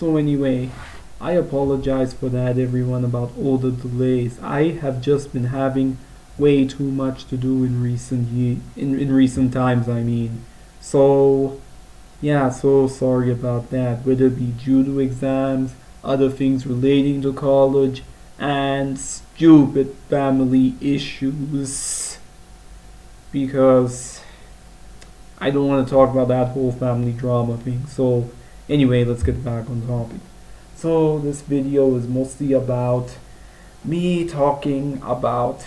So anyway, I apologize for that everyone about all the delays. I have just been having way too much to do in recent times, I mean. So yeah, so sorry about that. Whether it be due to exams, other things relating to college, and stupid family issues. Because I don't want to talk about that whole family drama thing. So anyway, let's get back on topic. So this video is mostly about me talking about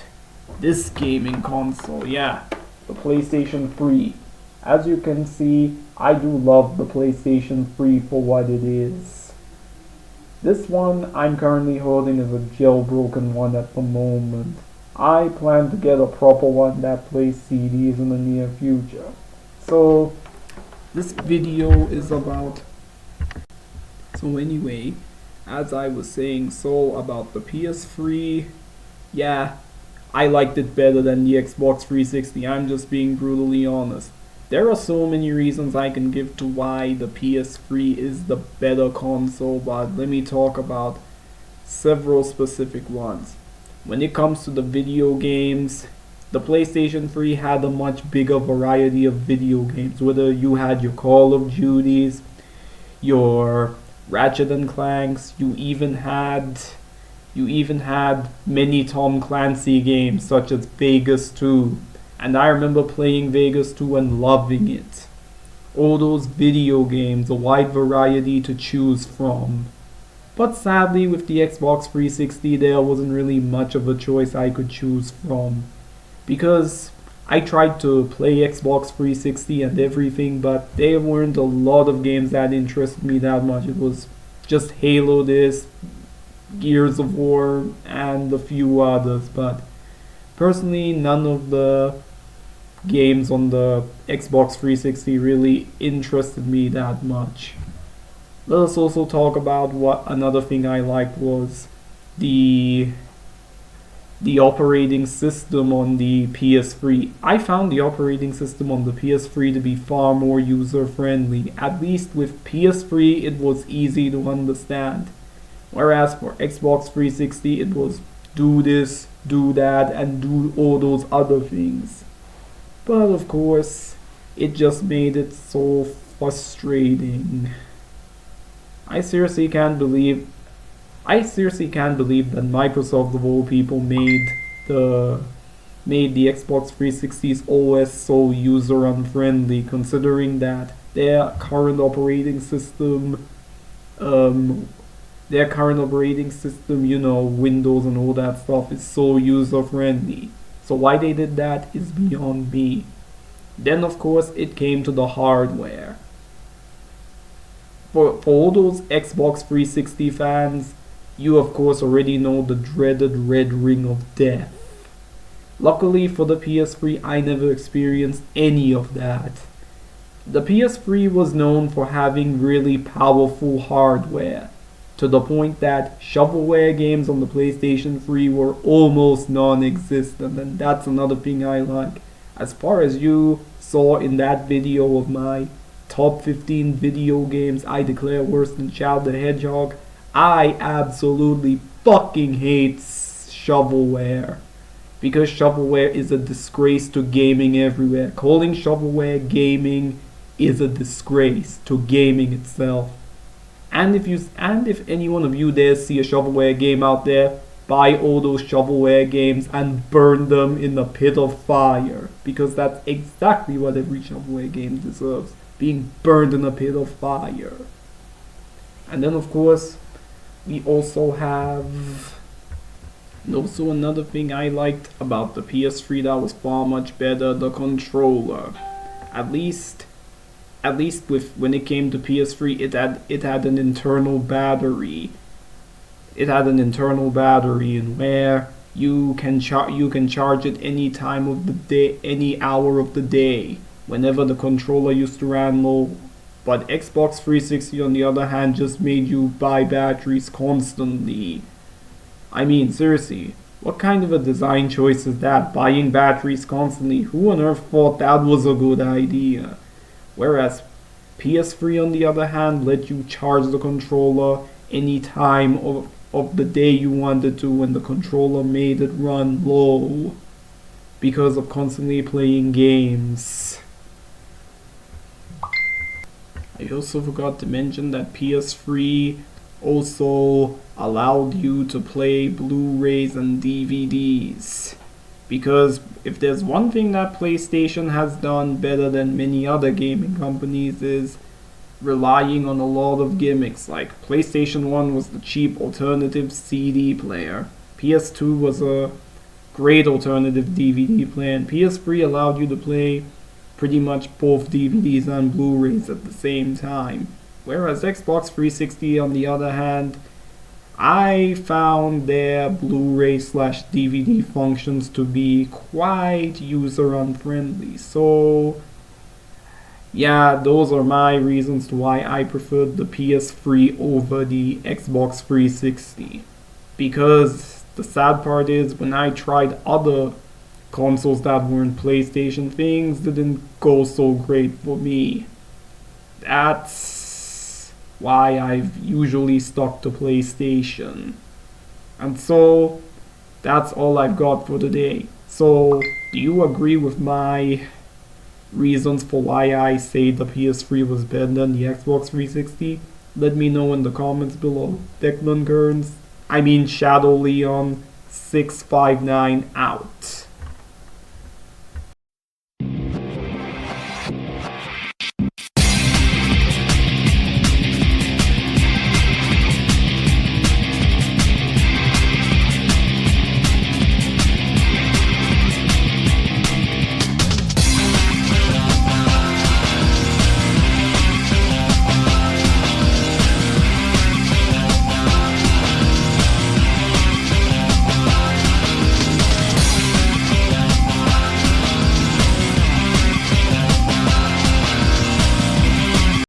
this gaming console. Yeah, the PlayStation 3. As you can see, I do love the PlayStation 3 for what it is. This one I'm currently holding is a jailbroken one at the moment. I plan to get a proper one that plays CDs in the near future. So this video is about, so anyway, as I was saying, so about the PS3, yeah, I liked it better than the Xbox 360. I'm just being brutally honest. There are so many reasons I can give to why the PS3 is the better console, but let me talk about several specific ones. When it comes to the video games, the PlayStation 3 had a much bigger variety of video games, whether you had your Call of Duties, your Ratchet and Clanks, you even had many Tom Clancy games such as Vegas 2. And I remember playing Vegas 2 and loving it. All those video games, a wide variety to choose from. But sadly with the Xbox 360 there wasn't really much of a choice I could choose from. Because I tried to play Xbox 360 and everything, but there weren't a lot of games that interested me that much. It was just Halo this, Gears of War, and a few others. But personally, none of the games on the Xbox 360 really interested me that much. Let us also talk about what another thing I liked was the operating system on the PS3. I found the operating system on the PS3 to be far more user friendly. At least with PS3 it was easy to understand. Whereas for Xbox 360 it was do this, do that, and do all those other things. But of course, it just made it so frustrating. I seriously can't believe that Microsoft of all people made the Xbox 360's OS so user unfriendly, considering that their current operating system, Windows and all that stuff is so user friendly. So why they did that is beyond me. Then of course it came to the hardware. For all those Xbox 360 fans, you of course already know the dreaded red ring of death. Luckily for the PS3, I never experienced any of that. The PS3 was known for having really powerful hardware, to the point that shovelware games on the PlayStation 3 were almost non-existent, and that's another thing I like. As far as you saw in that video of my top 15 video games I declare worse than Child the Hedgehog, I absolutely fucking hate shovelware. Because shovelware is a disgrace to gaming everywhere. Calling shovelware gaming is a disgrace to gaming itself. And if any one of you dares see a shovelware game out there, buy all those shovelware games and burn them in the pit of fire. Because that's exactly what every shovelware game deserves. Being burned in a pit of fire. And then of course, we also have another thing I liked about the PS3 that was far much better, the controller. At least with when it came to PS3, it had an internal battery. It had an internal battery in where you can charge it any time of the day, any hour of the day, whenever the controller used to run low. But Xbox 360 on the other hand just made you buy batteries constantly. I mean, seriously, what kind of a design choice is that? Buying batteries constantly? Who on earth thought that was a good idea? Whereas PS3 on the other hand let you charge the controller any time of the day you wanted to when the controller made it run low because of constantly playing games. I also forgot to mention that PS3 also allowed you to play Blu-rays and DVDs. Because if there's one thing that PlayStation has done better than many other gaming companies is relying on a lot of gimmicks. Like PlayStation 1 was the cheap alternative CD player. PS2 was a great alternative DVD player, and PS3 allowed you to play pretty much both DVDs and Blu-rays at the same time. Whereas Xbox 360 on the other hand, I found their Blu-ray/DVD functions to be quite user-unfriendly. So yeah, those are my reasons why I preferred the PS3 over the Xbox 360. Because the sad part is when I tried other consoles that weren't PlayStation, things didn't go so great for me. That's why I've usually stuck to PlayStation. And so that's all I've got for today. So do you agree with my reasons for why I say the PS3 was better than the Xbox 360? Let me know in the comments below. Declan Kearns, Shadow Leon 659 out.